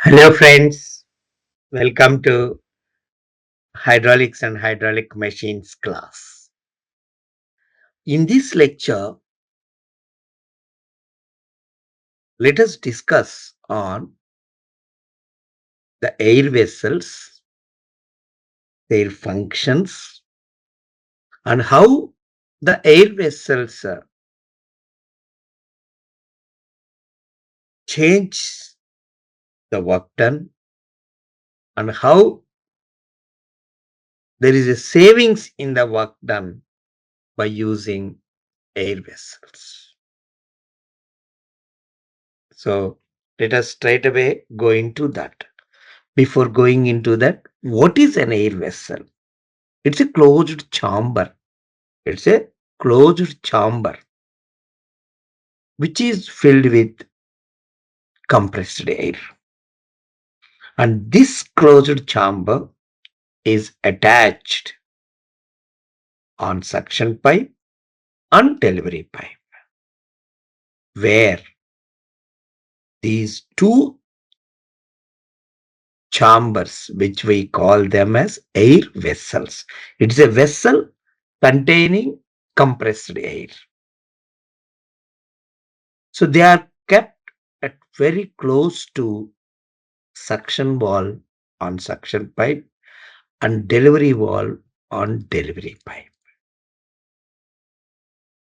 Hello, friends. Welcome to Hydraulics and Hydraulic Machines class. In this lecture, let us discuss on the air vessels, their functions, and how the air vessels change the work done, and how there is a savings in the work done by using air vessels. So let us straight away go into that. Before going into that, what is an air vessel? It's a closed chamber. It's a closed chamber which is filled with compressed air. And this closed chamber is attached on suction pipe and delivery pipe, where these two chambers, which we call them as air vessels, it's a vessel containing compressed air. So they are kept at very close to suction wall on suction pipe and delivery wall on delivery pipe.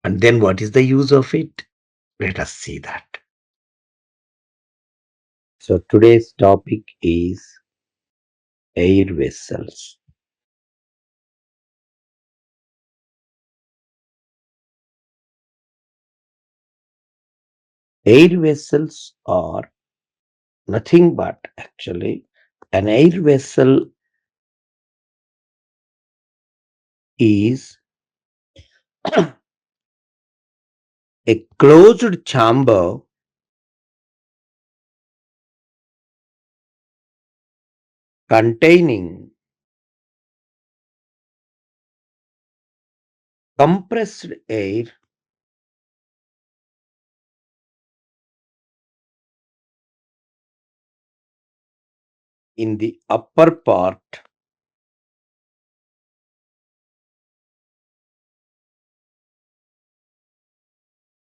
And then what is the use of it? Let us see that. So today's topic is air vessels. Air vessels are nothing but actually an air vessel is a closed chamber containing compressed air in the upper part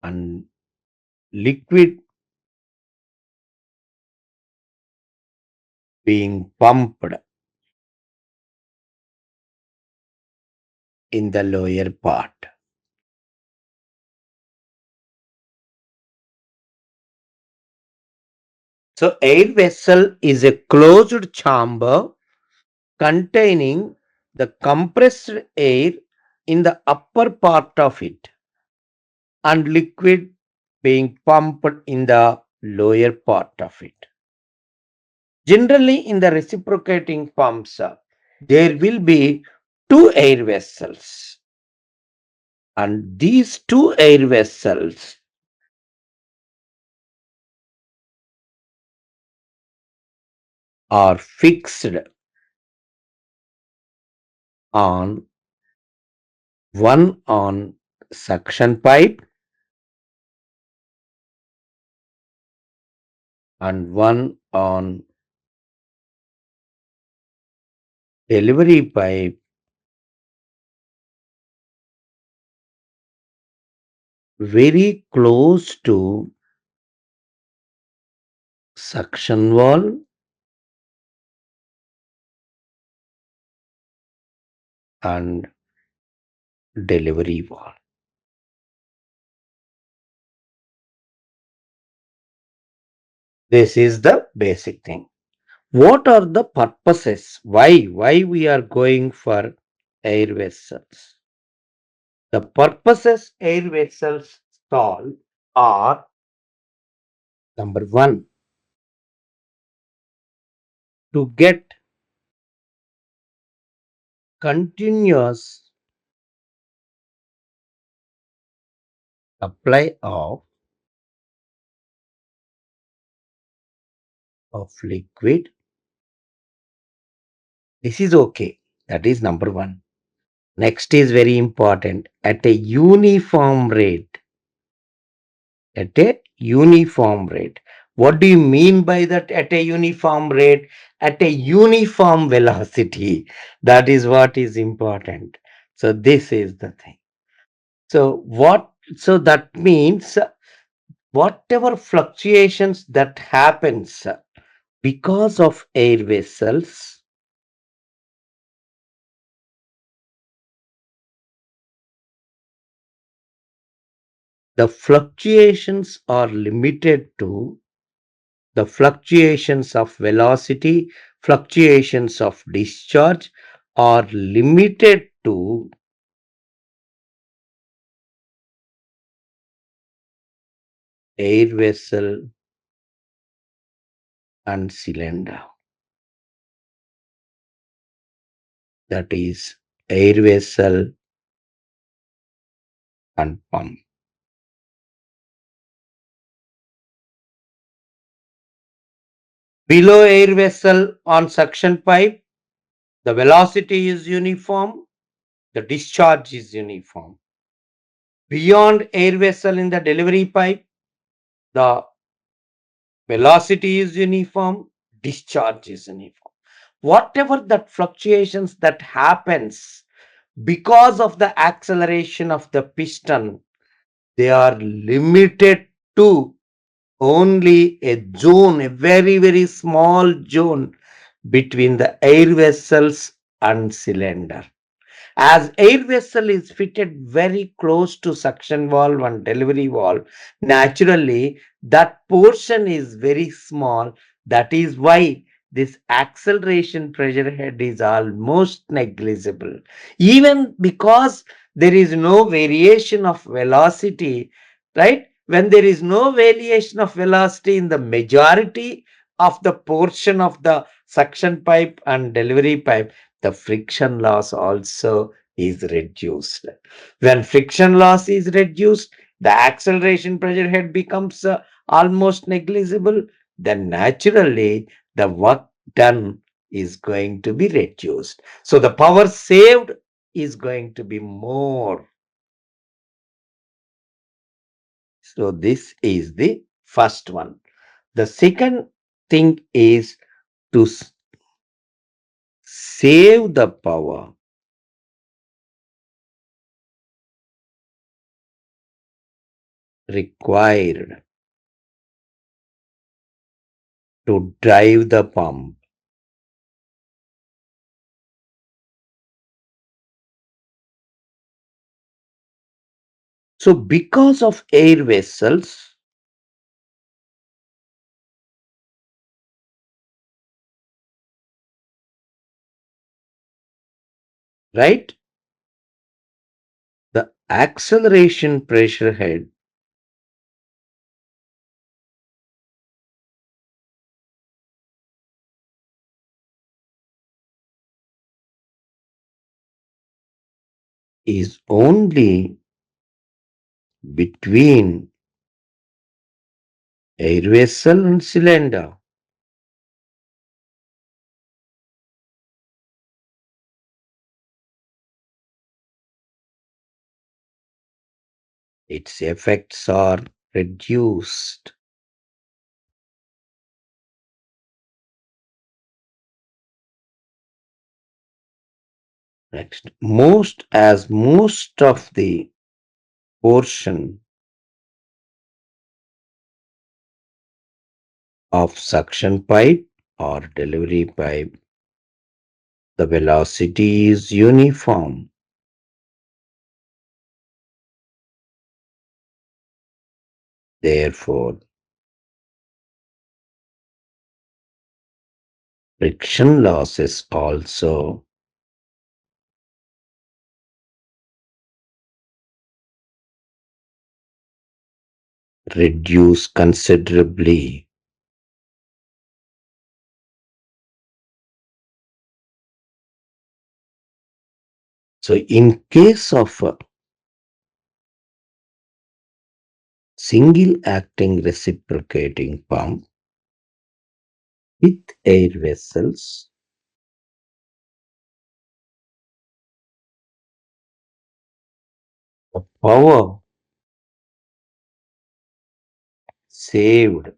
and liquid being pumped in the lower part. So air vessel is a closed chamber containing the compressed air in the upper part of it and liquid being pumped in the lower part of it. Generally, in the reciprocating pumps, there will be two air vessels, and these two air vessels are fixed on one on suction pipe and one on delivery pipe very close to suction wall and delivery wall. This is the basic thing. What are the purposes? Why we are going for air vessels? The purposes air vessels solve are: number one, to get continuous supply of liquid. This is okay. That is number one. Next is very important, at a uniform rate. At a uniform rate. What do you mean by that? At a uniform rate, at a uniform velocity. That is what is important. So this is the thing. So that means whatever fluctuations that happens because of air vessels, the fluctuations are limited to the fluctuations of velocity, fluctuations of discharge are limited to air vessel and cylinder. That is air vessel and pump. Below air vessel on suction pipe, the velocity is uniform, the discharge is uniform. Beyond air vessel in the delivery pipe, the velocity is uniform, discharge is uniform. Whatever that fluctuations that happens because of the acceleration of the piston, they are limited to only a zone, a very, very small zone between the air vessels and cylinder. As air vessel is fitted very close to suction valve and delivery valve, naturally that portion is very small. That is why this acceleration pressure head is almost negligible. Even because there is no variation of velocity, right? When there is no variation of velocity in the majority of the portion of the suction pipe and delivery pipe, the friction loss also is reduced. When friction loss is reduced, the acceleration pressure head becomes almost negligible. Then naturally, the work done is going to be reduced. So the power saved is going to be more. So this is the first one. The second thing is to save the power required to drive the pump. So because of air vessels, right? The acceleration pressure head is only between air vessel and cylinder. Its effects are reduced. Next, most of the portion of suction pipe or delivery pipe, the velocity is uniform. Therefore, friction losses also reduce considerably. So, in case of a single acting reciprocating pump with air vessels, the power saved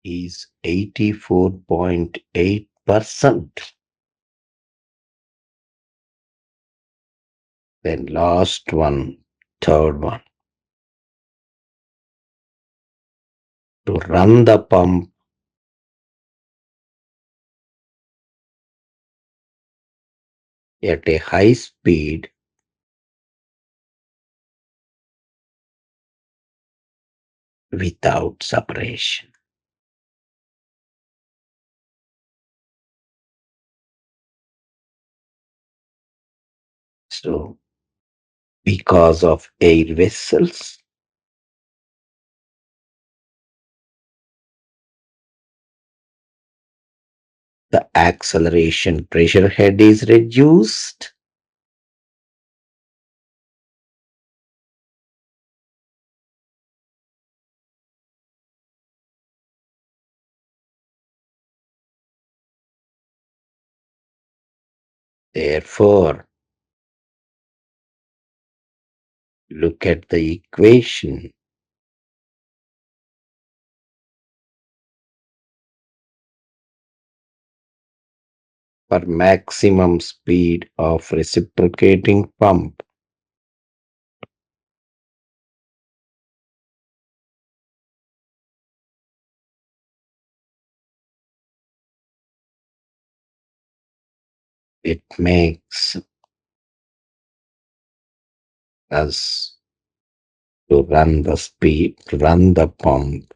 is 84.8%. Then last one, third one. To run the pump at a high speed without separation. So, because of air vessels, the acceleration pressure head is reduced. Therefore, look at the equation. For maximum speed of reciprocating pump, it makes us to run the pump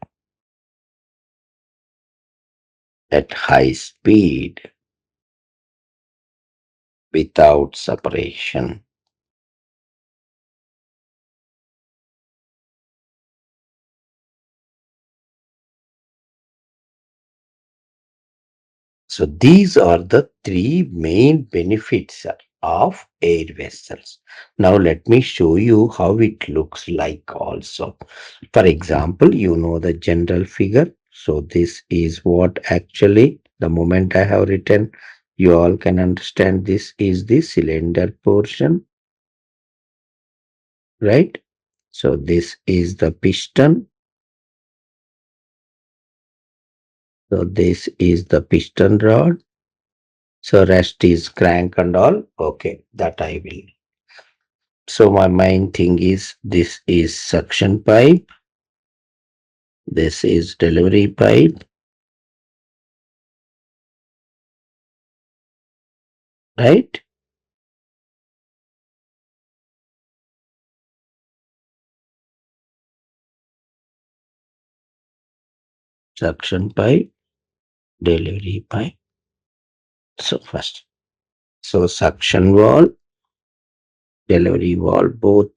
at high speed without separation. So these are the three main benefits of air vessels. Now let me show you how it looks like also. For example, you know the general figure. So this is what actually the moment I have written, you all can understand this is the cylinder portion, right? So this is the piston. So this is the piston rod. So rest is crank and all. Okay, that I will. So my main thing is this is suction pipe, this is delivery pipe, right? Suction pipe, delivery pipe. So first, so suction valve, delivery valve, both.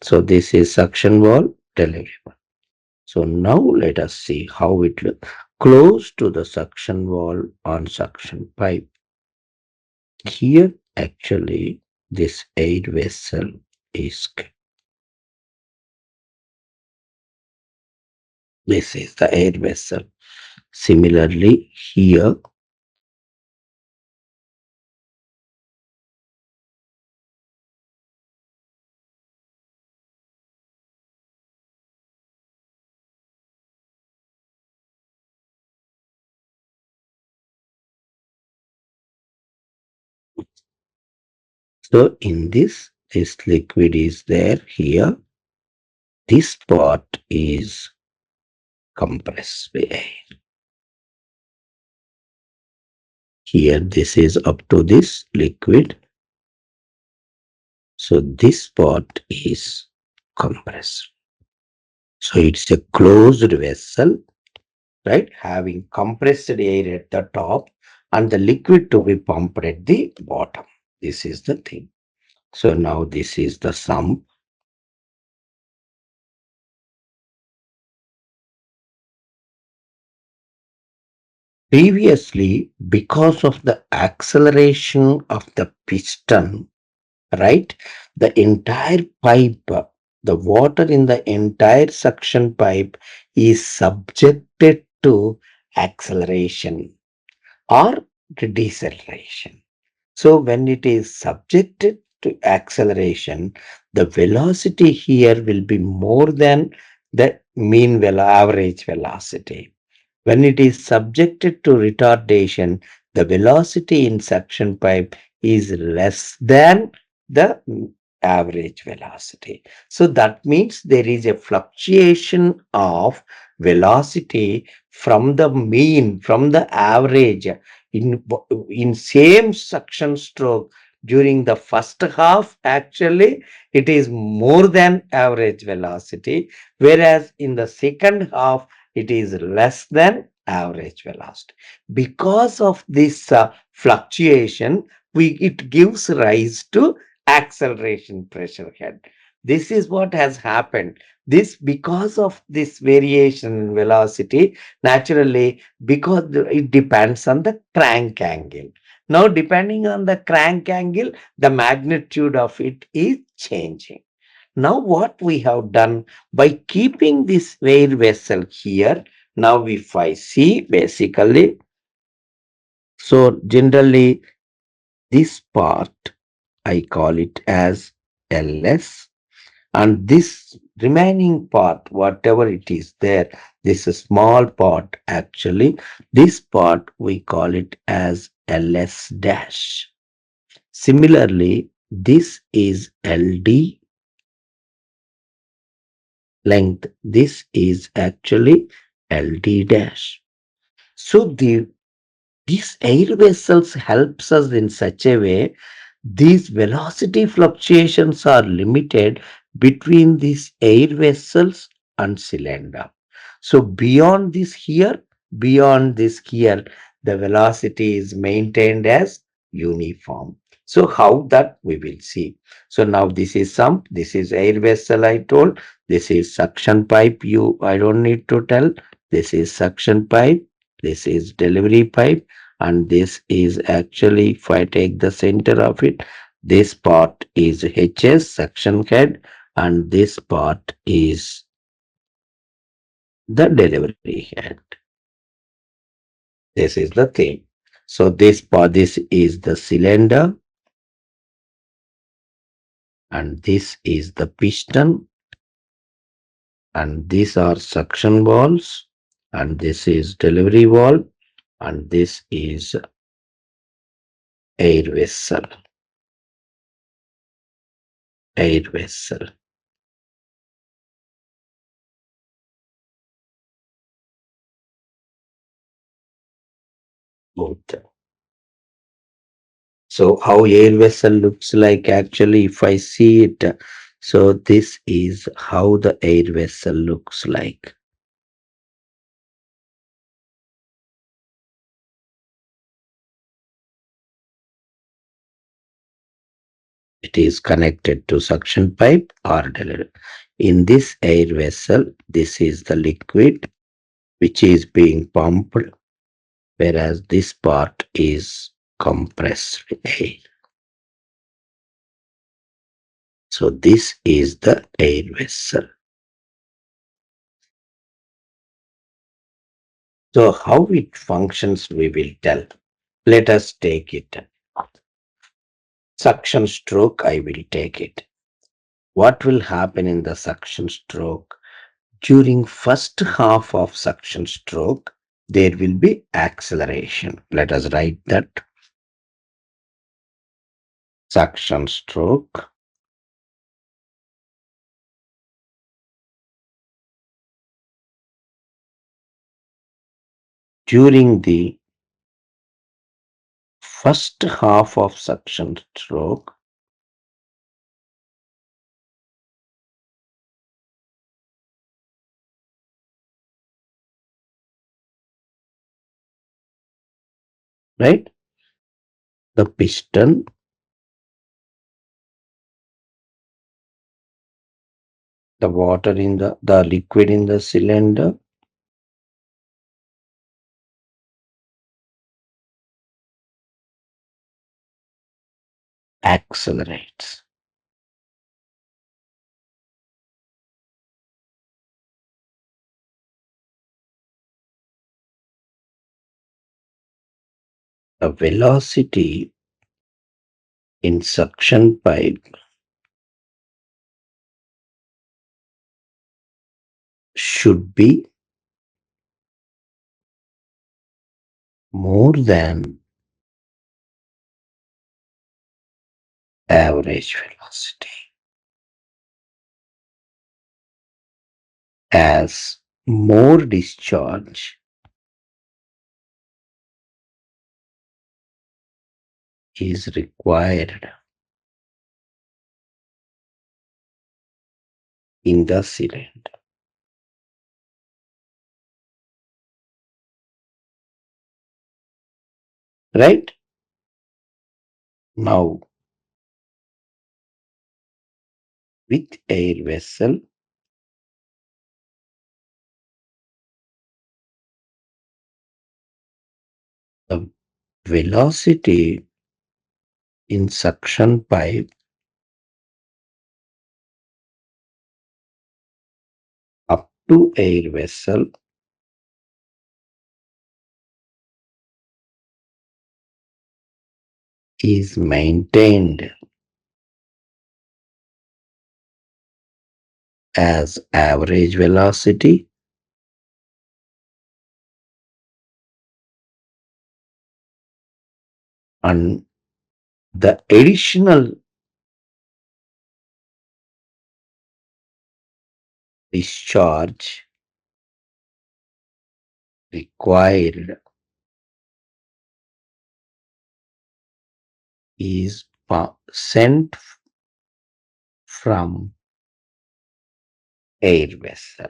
So this is suction valve, delivery valve. So now let us see how it looks. Close to the suction valve on suction pipe. Here actually this air vessel is. This is the air vessel. Similarly, here, so in this liquid is there here. This part is compressed air. Here, this is up to this liquid. So this part is compressed. So it's a closed vessel, right? Having compressed air at the top and the liquid to be pumped at the bottom. This is the thing. So now this is the sump. Previously, because of the acceleration of the piston, right, the entire pipe, the water in the entire suction pipe is subjected to acceleration or deceleration. So when it is subjected to acceleration, the velocity here will be more than the average velocity. When it is subjected to retardation, the velocity in suction pipe is less than the average velocity. So that means there is a fluctuation of velocity from the mean, from the average in, in same suction stroke during the first half. Actually, it is more than average velocity, whereas in the second half, it is less than average velocity. Because of this fluctuation, it gives rise to acceleration pressure head. This is what has happened. This because of this variation in velocity, naturally, because it depends on the crank angle. Now, depending on the crank angle, the magnitude of it is changing. Now, what we have done by keeping this air vessel here, now if I see basically, so generally this part I call it as LS, and this remaining part, whatever it is there, this is small part actually, this part we call it as LS dash. Similarly, this is LD length. This is actually LD dash. So these air vessels helps us in such a way these velocity fluctuations are limited between these air vessels and cylinder. So beyond this here, the velocity is maintained as uniform. So how that we will see. So now this is sump, this is air vessel I told, this is suction pipe I don't need to tell, this is suction pipe, this is delivery pipe, and this is actually, if I take the center of it, this part is HS suction head, and this part is the delivery head. This is the thing. So this is the cylinder, and this is the piston, and these are suction valves, and this is delivery valve, and this is air vessel, air vessel. Both. So how air vessel looks like actually, if I see it, so this is how the air vessel looks like. It is connected to suction pipe or delivery. In this air vessel, this is the liquid which is being pumped, whereas this part is compressed air. So this is the air vessel. So how it functions we will tell. Let us take it. Suction stroke, I will take it. What will happen in the suction stroke? During first half of suction stroke, there will be acceleration. Let us write that. Suction stroke. During the first half of suction stroke, right? The piston, the water in the liquid in the cylinder accelerates. The velocity in suction pipe should be more than average velocity. As more discharge is required in the cylinder, right? Now, with air vessel, the velocity in suction pipe up to air vessel is maintained as average velocity, and the additional discharge required is sent from air vessel,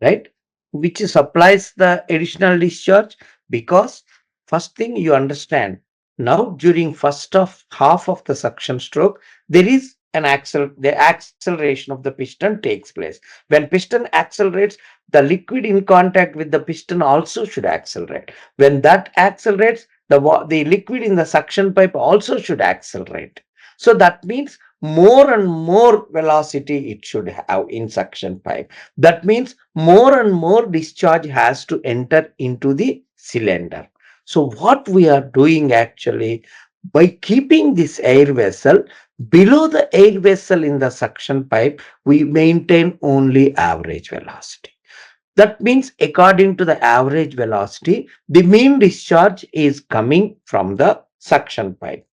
right? Which supplies the additional discharge, because first thing you understand, now during first of half of the suction stroke, there is the acceleration of the piston takes place. When piston accelerates, the liquid in contact with the piston also should accelerate. When that accelerates, the liquid in the suction pipe also should accelerate. So that means more and more velocity it should have in suction pipe. That means more and more discharge has to enter into the cylinder. So what we are doing actually, by keeping this air vessel below the air vessel in the suction pipe, we maintain only average velocity. That means according to the average velocity, the mean discharge is coming from the suction pipe.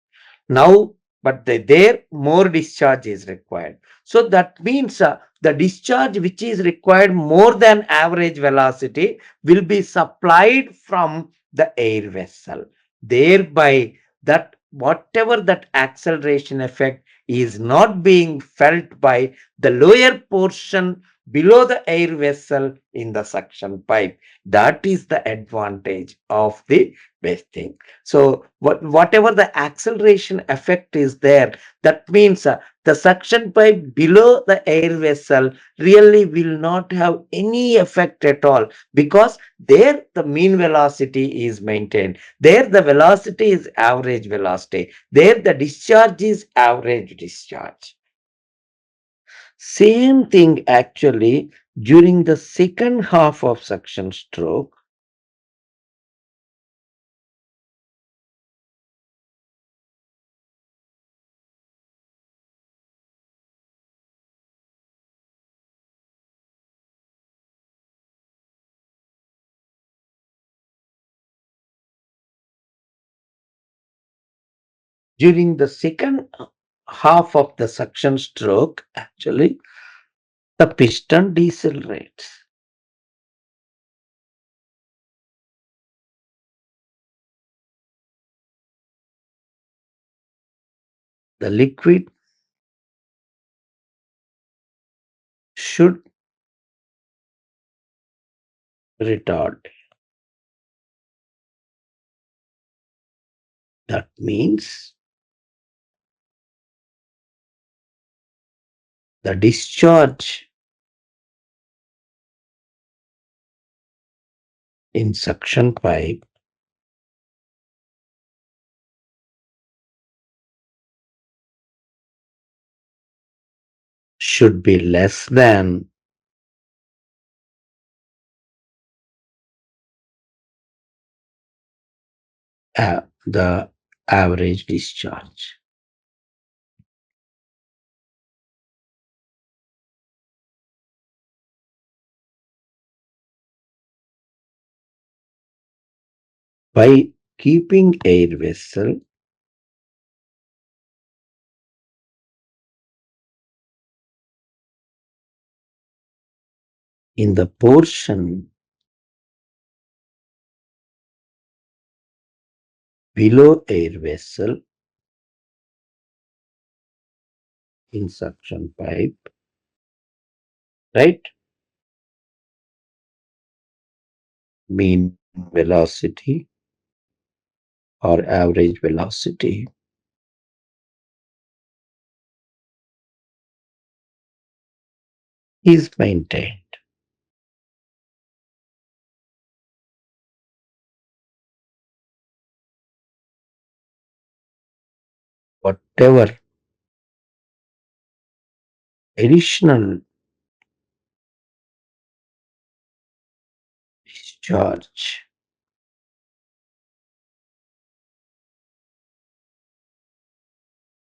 Now, but there more discharge is required. So that means the discharge which is required more than average velocity will be supplied from the air vessel. Thereby, that whatever that acceleration effect is not being felt by the lower portion below the air vessel in the suction pipe. That is the advantage of the vesting. So whatever the acceleration effect is there, that means the suction pipe below the air vessel really will not have any effect at all, because there the mean velocity is maintained. There the velocity is average velocity. There the discharge is average discharge. Same thing actually during the second half of suction stroke. During the second half of the suction stroke, actually, the piston decelerates. The liquid should retard. That means the discharge in suction pipe should be less than the average discharge. By keeping air vessel in the portion below air vessel in suction pipe, right? Mean velocity or average velocity is maintained. Whatever additional discharge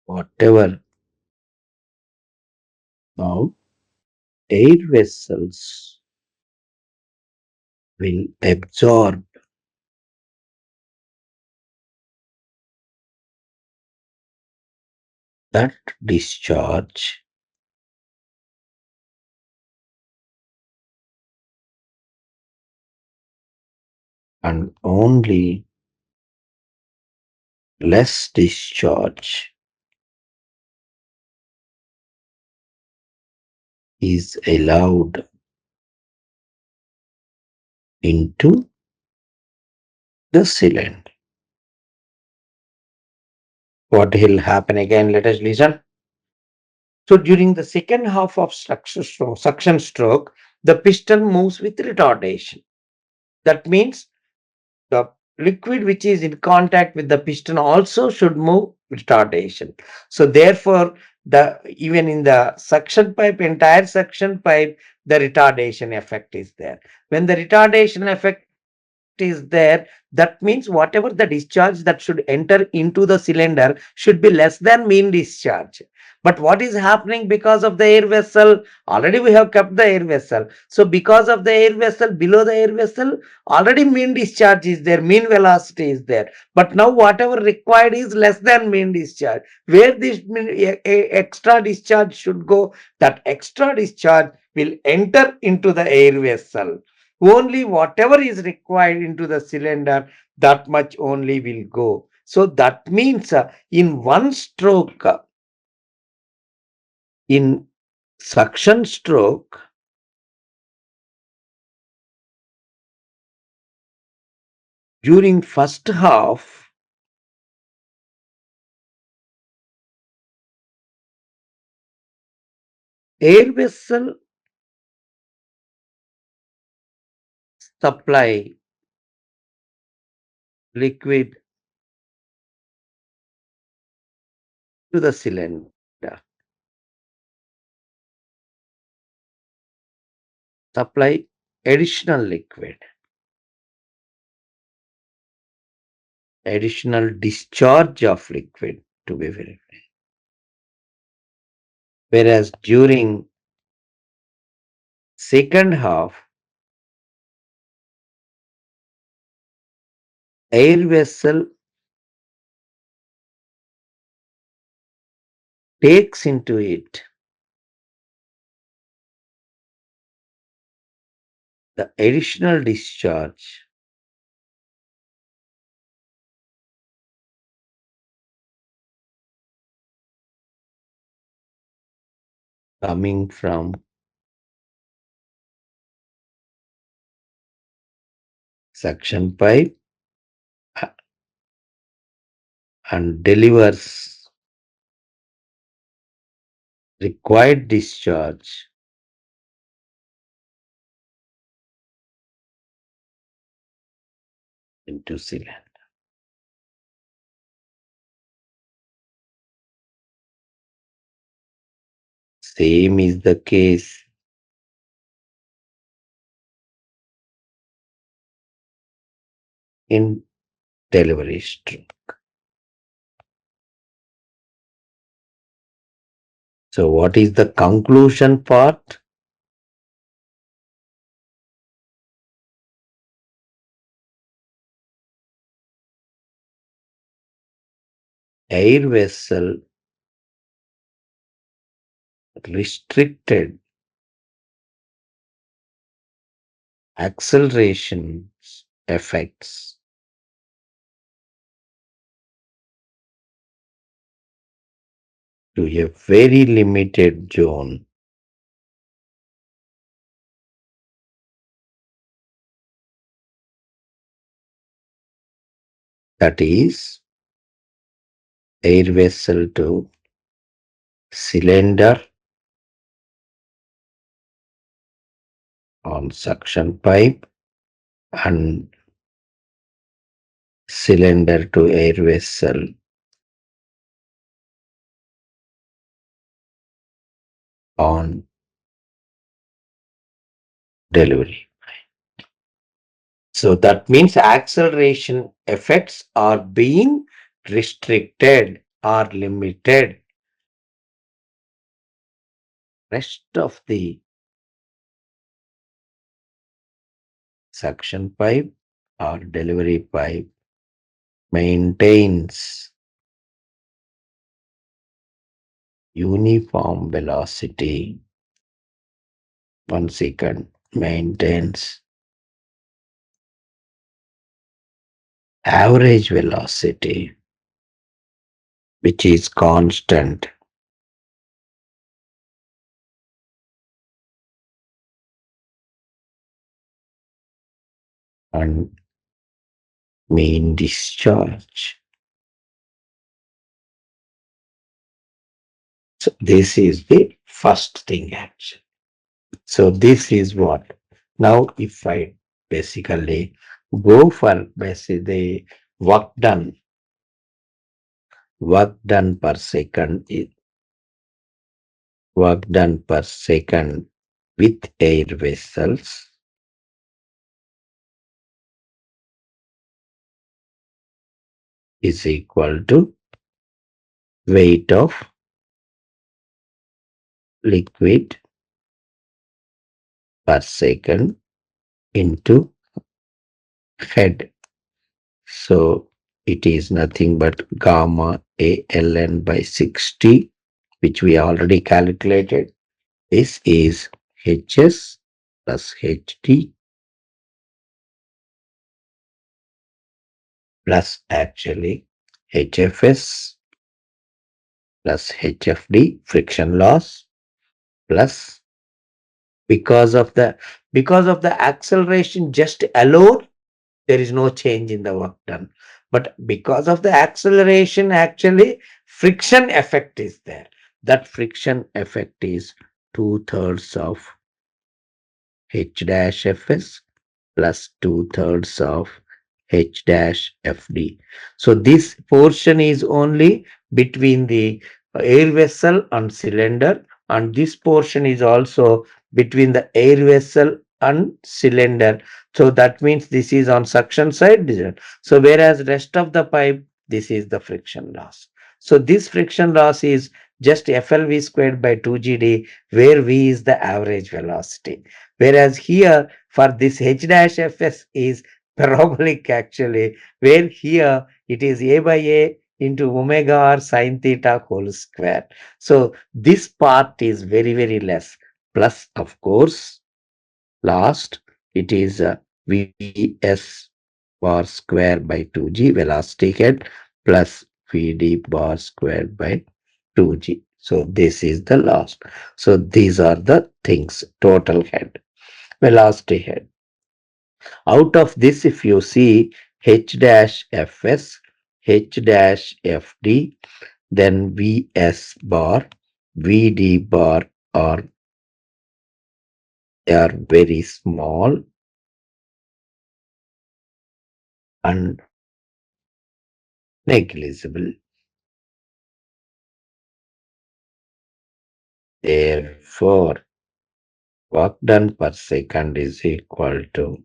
whatever now air vessels will absorb that discharge and only less discharge is allowed into the cylinder. What will happen again? Let us listen. So during the second half of suction stroke, the piston moves with retardation. That means the liquid which is in contact with the piston also should move retardation. So therefore, the even in the suction pipe, entire suction pipe, the retardation effect is there. When the retardation effect is there, that means whatever the discharge that should enter into the cylinder should be less than mean discharge. But what is happening because of the air vessel? Already we have kept the air vessel. So because of the air vessel, below the air vessel, already mean discharge is there, mean velocity is there. But now whatever required is less than mean discharge. Where this extra discharge should go, that extra discharge will enter into the air vessel. Only whatever is required into the cylinder, that much only will go. So that means in one stroke, in suction stroke, during first half, air vessel supply liquid to the cylinder, supply additional liquid, additional discharge of liquid to be very frank. Whereas during second half, air vessel takes into it the additional discharge coming from suction pipe and delivers required discharge into cylinder. Same is the case in delivery stroke. So what is the conclusion part? air vessel restricted acceleration effects to a very limited zone, that is air vessel to cylinder on suction pipe and cylinder to air vessel on delivery. So that means acceleration effects are being restricted or limited. Rest of the suction pipe or delivery pipe maintains uniform velocity. 1 second maintains average velocity, which is constant, and mean discharge. So this is the first thing actually. So this is what. Now if I basically go for basically the work done per second is work done per second with air vessels is equal to weight of liquid per second into head. So it is nothing but gamma ALN by 60, which we already calculated. This is HS plus HD plus actually HFS plus HFD friction loss plus because of the acceleration just alone there is no change in the work done, but because of the acceleration actually friction effect is there. That friction effect is 2/3 of H dash Fs plus 2/3 of H dash FD. So this portion is only between the air vessel and cylinder, and this portion is also between the air vessel and cylinder. So that means this is on suction side. So whereas rest of the pipe, this is the friction loss. So this friction loss is just FLV squared by 2GD, where V is the average velocity. Whereas here for this H dash Fs is parabolic actually, where here it is A by A into omega r sine theta whole square. So this part is very, very less. Plus, of course, last it is Vs bar square by 2g velocity head plus Vd bar square by 2g. So this is the last. So these are the things, total head, velocity head. Out of this, if you see H dash Fs, H dash Fd, then Vs bar, Vd bar are very small and negligible. Therefore, work done per second is equal to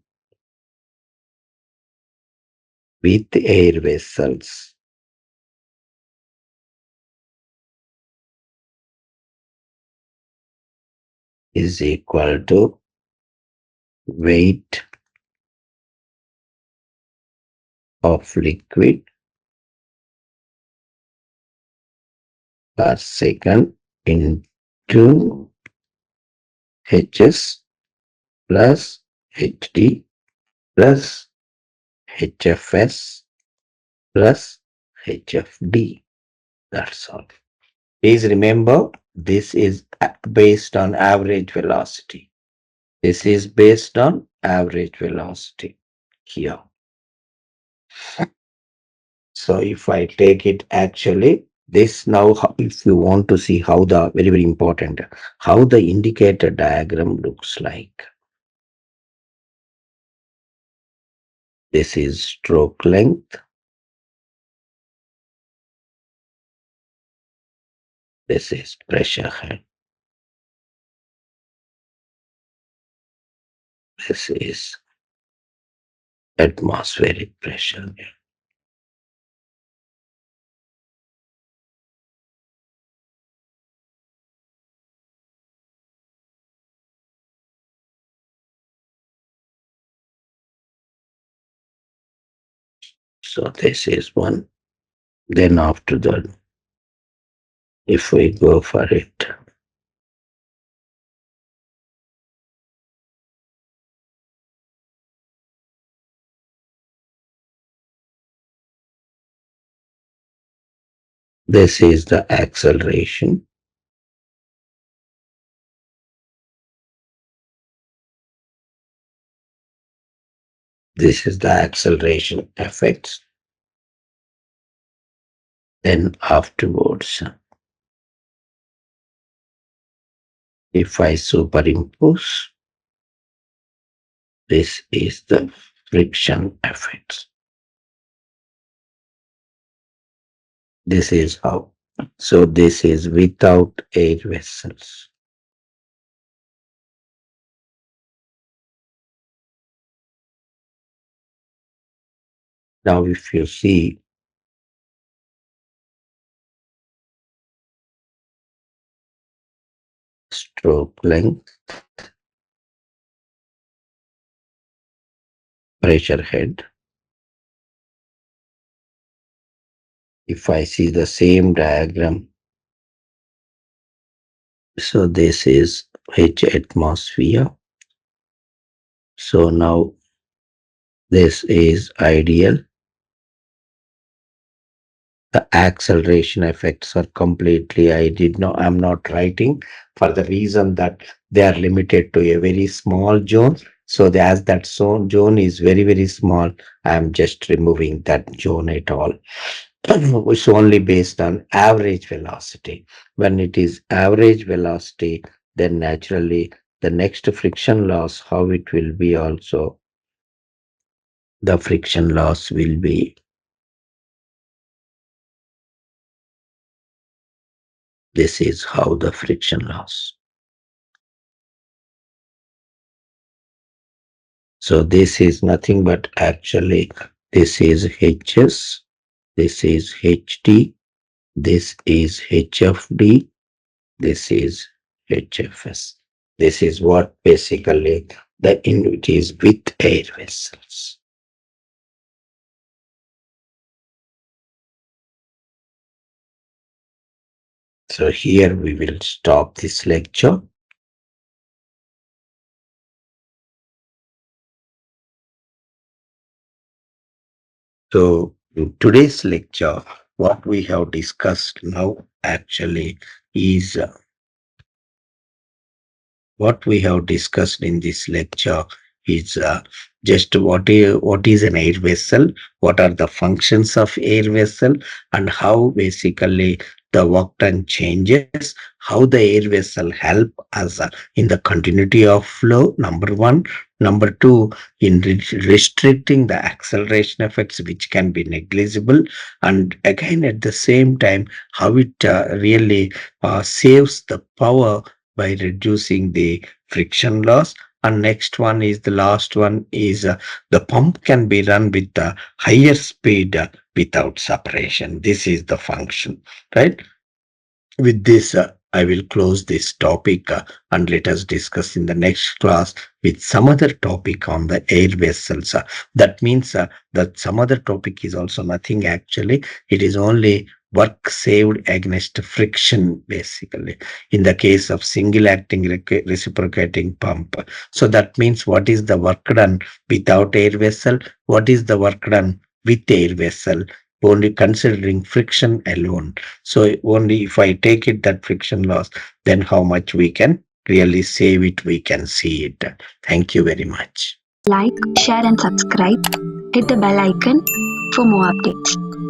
with air vessels is equal to weight of liquid per second into Hs plus Hd plus HFS plus HFD. That's all. Please remember, this is based on average velocity. This is based on average velocity here. So if I take it actually, this now, if you want to see how the, very, very important, how the indicator diagram looks like. This is stroke length. This is pressure head. This is atmospheric pressure. So this is one. Then after that, if we go for it, this is the acceleration. This is the acceleration effects. Then afterwards, if I superimpose, this is the friction effects. This is how. So this is without air vessels. Now if you see, stroke length, pressure head. If I see the same diagram, so this is H atmosphere. So now this is ideal. The acceleration effects are completely, I'm not writing for the reason that they are limited to a very small zone. So as that zone is very, very small, I'm just removing that zone at all. It's only based on average velocity. When it is average velocity, then naturally the next friction loss, how it will be also, the friction loss will be, this is how the friction loss. So this is nothing but actually, this is Hs, this is Hd, this is HFD, this is HFS. This is what basically the it is with air vessels. So here we will stop this lecture. So in today's lecture, what we have discussed now actually is what we have discussed in this lecture is just what is an air vessel, what are the functions of air vessel, and how basically the work done changes, how the air vessel help us in the continuity of flow, number one. Number two, in restricting the acceleration effects, which can be negligible. And again, at the same time, how it really saves the power by reducing the friction loss. And next one is the last one is the pump can be run with the higher speed without separation. This is the function, right? With this, I will close this topic and let us discuss in the next class with some other topic on the air vessels. That means that some other topic is also nothing actually. It is only work saved against friction, basically, in the case of single acting reciprocating pump. So that means what is the work done without air vessel? What is the work done with air vessel? Only considering friction alone. So only if I take it that friction loss, then how much we can really save it, we can see it. Thank you very much. Like, share, and subscribe. Hit the bell icon for more updates.